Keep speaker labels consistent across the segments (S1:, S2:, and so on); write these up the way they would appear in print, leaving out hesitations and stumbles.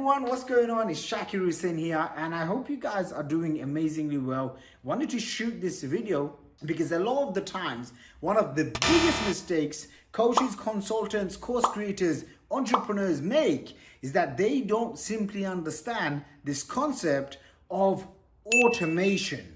S1: everyone, what's going on? It's Shakir Hussain here, and I hope you guys are doing amazingly well. Wanted to shoot this video because a lot of the times, one of the biggest mistakes coaches, consultants, course creators, entrepreneurs make is that they don't simply understand this concept of automation.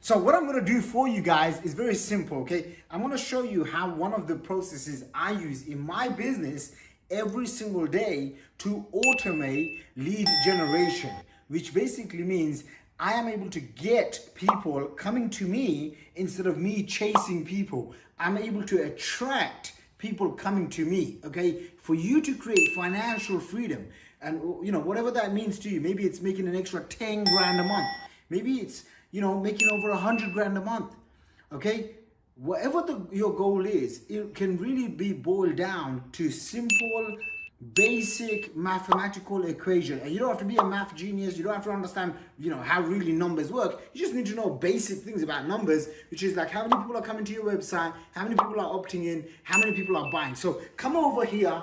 S1: So what I'm going to do for you guys is very simple, okay? I'm going to show you how one of the processes I use in my business every single day to automate lead generation, which basically means I am able to get people coming to me instead of me chasing people. I'm able to attract people coming to me, okay? For you to create financial freedom, and you know, whatever that means to you, maybe it's making an extra 10 grand a month. Maybe it's making over 100 grand a month, okay? Whatever your goal is, it can really be boiled down to simple, basic mathematical equation. And you don't have to be a math genius. You don't have to understand, how really numbers work. You just need to know basic things about numbers, which is like how many people are coming to your website, how many people are opting in, how many people are buying. So come over here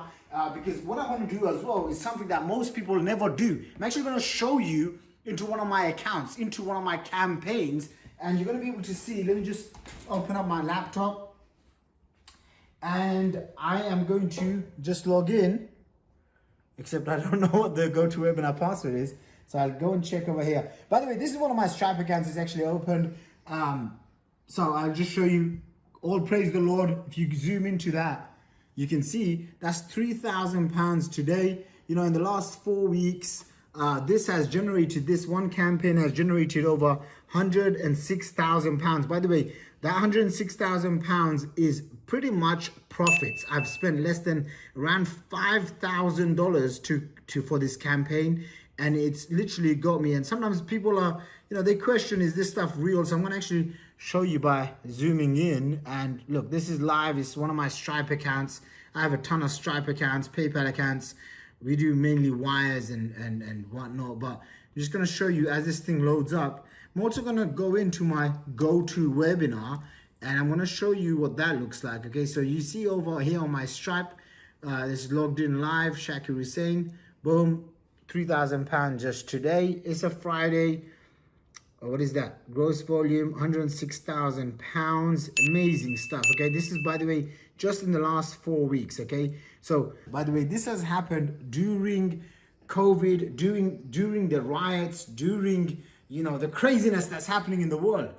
S1: because what I want to do as well is something that most people never do. I'm actually going to show you into one of my accounts, into one of my campaigns, and you're going to be able to see. Let me just open up my laptop, and I am going to just log in, except I don't know what the GoToWebinar password is, so I'll go and check over here. By the way, this is one of my Stripe accounts. It's actually opened, so I'll just show you. All praise the Lord. If you zoom into that, you can see that's £3,000 today. In the last 4 weeks, this one campaign has generated over £106,000. By the way, that £106,000 is pretty much profits. I've spent less than around $5,000 for this campaign, and it's literally got me. And sometimes people are, they question, is this stuff real? So I'm gonna actually show you by zooming in. And look, this is live. It's one of my Stripe accounts. I have a ton of Stripe accounts, PayPal accounts. We do mainly wires and whatnot, but I'm just going to show you as this thing loads up. I'm also going to go into my GoToWebinar, and I'm going to show you what that looks like. Okay, so you see over here on my Stripe, this is logged in live, Shakir Hussain. Boom, £3,000 just today. It's a Friday. What is that? Gross volume, £106,000. Amazing stuff. Okay, this is, by the way, just in the last 4 weeks. Okay, so by the way, this has happened during COVID, during the riots, during the craziness that's happening in the world.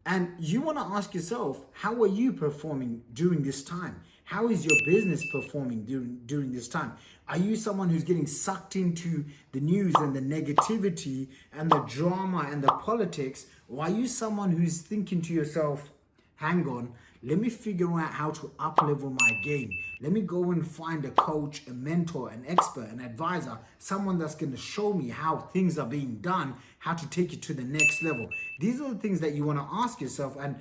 S1: And you want to ask yourself, how are you performing during this time? How is your business performing during this time? Are you someone who's getting sucked into the news and the negativity and the drama and the politics? Or are you someone who's thinking to yourself, hang on, let me figure out how to up-level my game. Let me go and find a coach, a mentor, an expert, an advisor, someone that's going to show me how things are being done, how to take it to the next level. These are the things that you want to ask yourself. And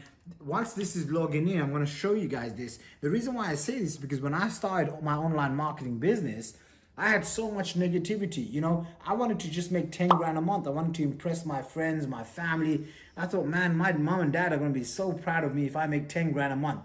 S1: once this is logging in, I'm going to show you guys this. The reason why I say this is because when I started my online marketing business, I had so much negativity. I wanted to just make 10 grand a month. I wanted to impress my friends, my family. I thought, man, my mom and dad are going to be so proud of me if I make 10 grand a month.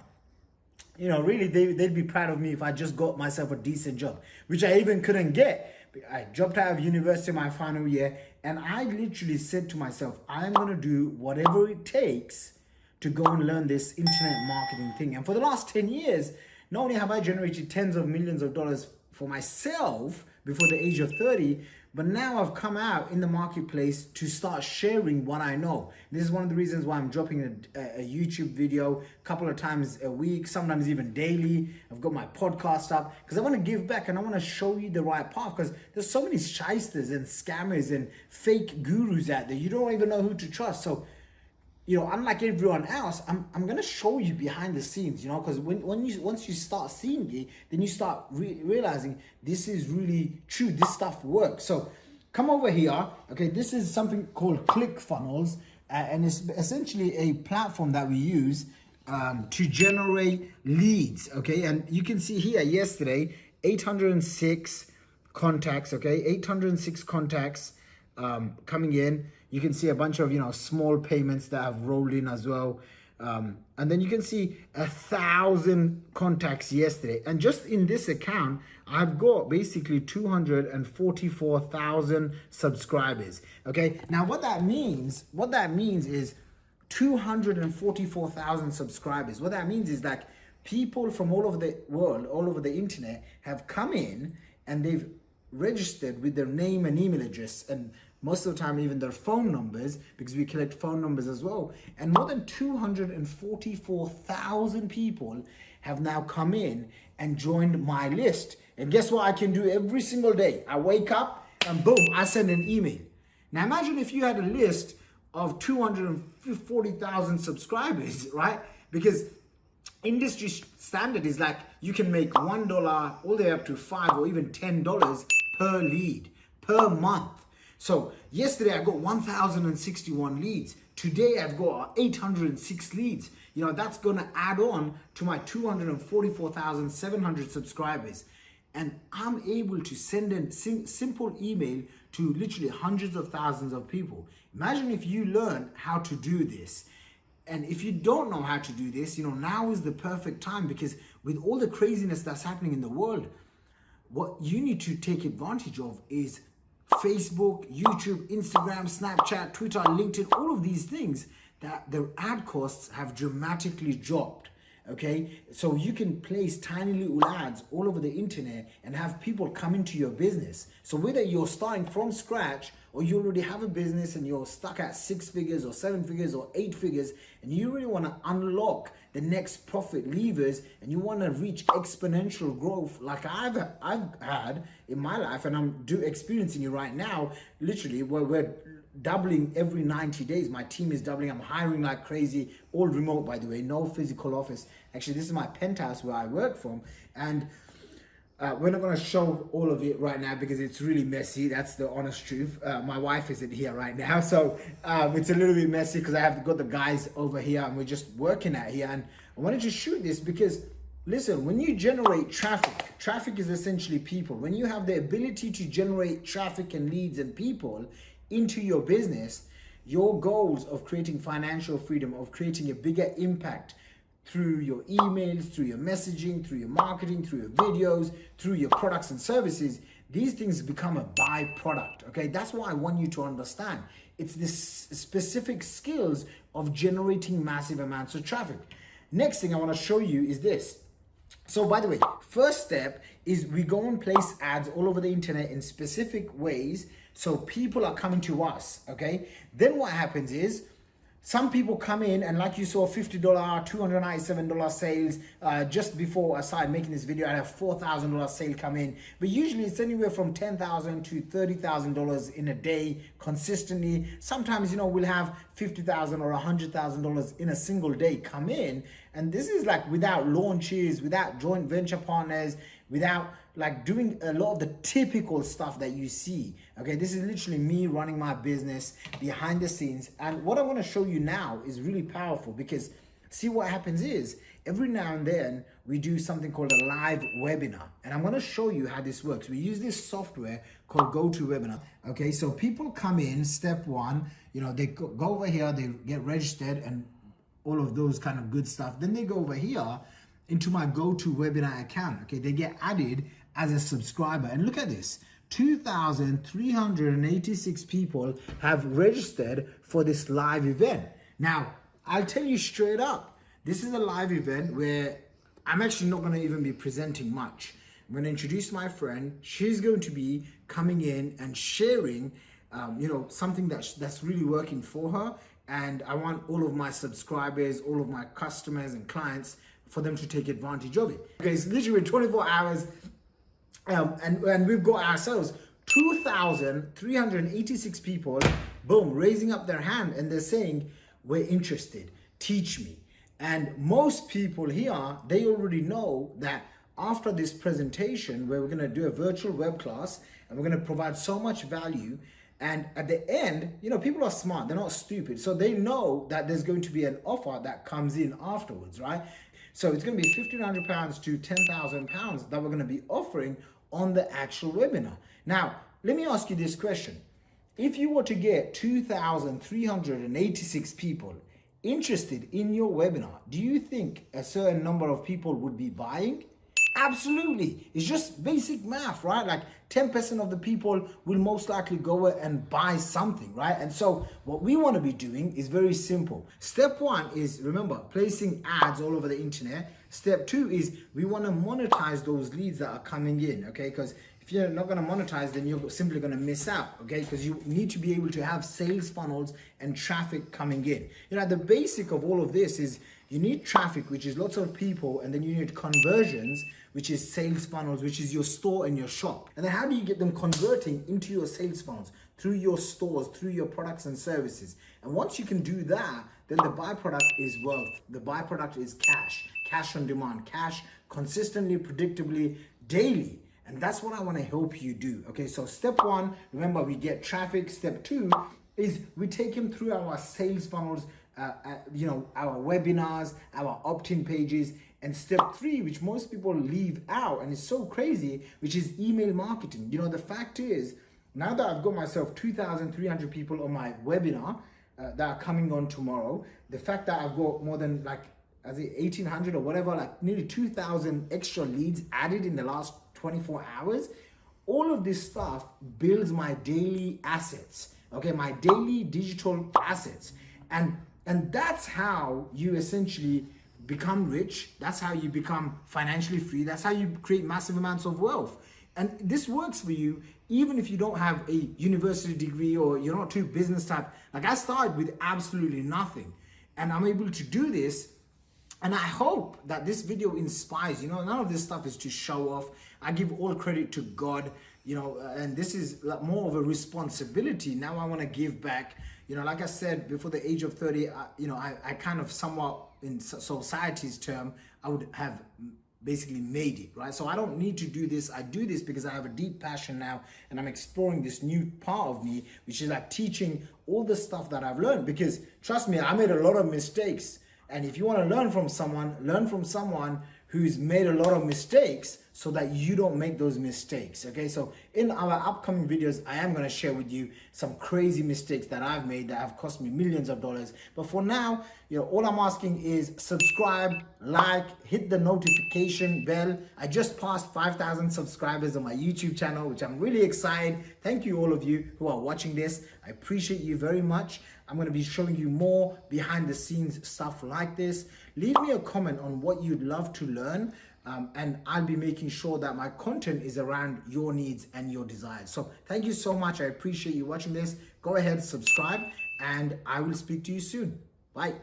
S1: Really, they'd be proud of me if I just got myself a decent job, which I even couldn't get. I dropped out of university my final year, and I literally said to myself, I'm going to do whatever it takes to go and learn this internet marketing thing. And for the last 10 years, not only have I generated tens of millions of dollars for myself before the age of 30, but now I've come out in the marketplace to start sharing what I know. This is one of the reasons why I'm dropping a YouTube video a couple of times a week, sometimes even daily. I've got my podcast up because I want to give back and I want to show you the right path, because there's so many shysters and scammers and fake gurus out there. You don't even know who to trust. So unlike everyone else, I'm gonna show you behind the scenes, because once you start seeing it, then you start realizing this is really true. This stuff works. So come over here. Okay, this is something called Clickfunnels, and it's essentially a platform that we use to generate leads. Okay, and you can see here yesterday 806 contacts, okay? 806 contacts coming in. You can see a bunch of, small payments that have rolled in as well. And then you can see 1,000 contacts yesterday. And just in this account, I've got basically 244,000 subscribers. Okay. Now what that means is 244,000 subscribers. What that means is like people from all over the world, all over the internet have come in and they've registered with their name and email address, and most of the time even their phone numbers, because we collect phone numbers as well. And more than 244,000 people have now come in and joined my list. And guess what I can do every single day? I wake up and boom, I send an email. Now imagine if you had a list of 240,000 subscribers, right? Because industry standard is like you can make $1 all the way up to $5 or even $10 per lead per month. So yesterday I got 1,061 leads. Today I've got 806 leads. That's going to add on to my 244,700 subscribers. And I'm able to send a simple email to literally hundreds of thousands of people. Imagine if you learn how to do this. And if you don't know how to do this, now is the perfect time, because with all the craziness that's happening in the world, what you need to take advantage of is Facebook, YouTube, Instagram, Snapchat, Twitter, LinkedIn, all of these things that their ad costs have dramatically dropped. Okay, so you can place tiny little ads all over the internet and have people come into your business. So whether you're starting from scratch or you already have a business and you're stuck at 6 figures or 7 figures or 8 figures, and you really want to unlock the next profit levers and you want to reach exponential growth like I've had in my life, and I'm experiencing it right now, literally, where we're doubling every 90 days. My team is doubling. I'm hiring like crazy, all remote, by the way, no physical office. Actually, this is my penthouse where I work from, and we're not going to show all of it right now because it's really messy. That's the honest truth. My wife isn't here right now, so it's a little bit messy because I have got the guys over here and we're just working at here. And I wanted to shoot this because, listen, when you generate traffic is essentially people. When you have the ability to generate traffic and leads and people into your business, your goals of creating financial freedom, of creating a bigger impact through your emails, through your messaging, through your marketing, through your videos, through your products and services, these things become a byproduct. Okay, that's what I want you to understand. It's this specific skills of generating massive amounts of traffic. Next thing I want to show you is this. So by the way, first step is we go and place ads all over the internet in specific ways so people are coming to us, okay? Then what happens is some people come in, and like you saw, $50, $297 sales. Just before I started making this video, I have $4,000 sale come in. But usually it's anywhere from $10,000 to $30,000 in a day consistently. Sometimes, we'll have $50,000 or $100,000 in a single day come in. And this is like without launches, without joint venture partners, without like doing a lot of the typical stuff that you see. Okay, this is literally me running my business behind the scenes. And what I want to show you now is really powerful, because see what happens is every now and then we do something called a live webinar. And I'm going to show you how this works. We use this software called GoToWebinar. Okay, so people come in, step one, they go over here, they get registered and all of those kind of good stuff. Then they go over here into my GoToWebinar account. Okay, they get added as a subscriber. And look at this, 2,386 people have registered for this live event. Now, I'll tell you straight up, this is a live event where I'm actually not going to even be presenting much. I'm going to introduce my friend. She's going to be coming in and sharing, something that's really working for her. And I want all of my subscribers, all of my customers and clients, for them to take advantage of it. Okay, it's literally 24 hours. And we've got ourselves 2,386 people, boom, raising up their hand, and they're saying, we're interested, teach me. And most people here, they already know that after this presentation, where we're gonna do a virtual web class, and we're gonna provide so much value, and at the end, people are smart, they're not stupid. So they know that there's going to be an offer that comes in afterwards, right? So it's going to be £1,500 to £10,000 that we're going to be offering on the actual webinar. Now, let me ask you this question. If you were to get 2,386 people interested in your webinar, do you think a certain number of people would be buying? Absolutely. It's just basic math, right? Like 10% of the people will most likely go and buy something, right? And so what we want to be doing is very simple. Step one is, remember, placing ads all over the internet. Step two is we want to monetize those leads that are coming in, okay? Because if you're not going to monetize, then you're simply going to miss out, okay? Because you need to be able to have sales funnels and traffic coming in. You know, the basic of all of this is you need traffic, which is lots of people, and then you need conversions, which is sales funnels, which is your store and your shop. And then how do you get them converting into your sales funnels? Through your stores, through your products and services. And once you can do that, then the byproduct is wealth. The byproduct is cash, cash on demand, cash consistently, predictably, daily. And that's what I want to help you do. Okay, so step one, remember, we get traffic. Step two is we take him through our sales funnels, you know, our webinars, our opt-in pages. And step three, which most people leave out, and it's so crazy, which is email marketing. You know, the fact is, now that I've got myself 2,300 people on my webinar that are coming on tomorrow, the fact that I've got more than like, as 1,800 or whatever, like nearly 2,000 extra leads added in the last 24 hours, all of this stuff builds my daily assets, okay, my daily digital assets. And that's how you essentially become rich. That's how you become financially free. That's how you create massive amounts of wealth. And this works for you even if you don't have a university degree or you're not too business type. Like I started with absolutely nothing, and I'm able to do this. And I hope that this video inspires. You know, none of this stuff is to show off. I give all credit to God, you know, and this is more of a responsibility. Now I want to give back. You know, like I said, before the age of 30, you know, I kind of somewhat, in society's term, I would have basically made it, right? So I don't need to do this. I do this because I have a deep passion now, and I'm exploring this new part of me, which is like teaching all the stuff that I've learned. Because trust me, I made a lot of mistakes. And if you want to learn from someone who's made a lot of mistakes so that you don't make those mistakes, okay? So in our upcoming videos, I am going to share with you some crazy mistakes that I've made that have cost me millions of dollars. But for now, you know, all I'm asking is subscribe, like, hit the notification bell. I just passed 5,000 subscribers on my YouTube channel, which I'm really excited. Thank you all of you who are watching this. I appreciate you very much. I'm going to be showing you more behind the scenes stuff like this. Leave me a comment on what you'd love to learn, and I'll be making sure that my content is around your needs and your desires. So thank you so much. I appreciate you watching this. Go ahead, subscribe, and I will speak to you soon. Bye.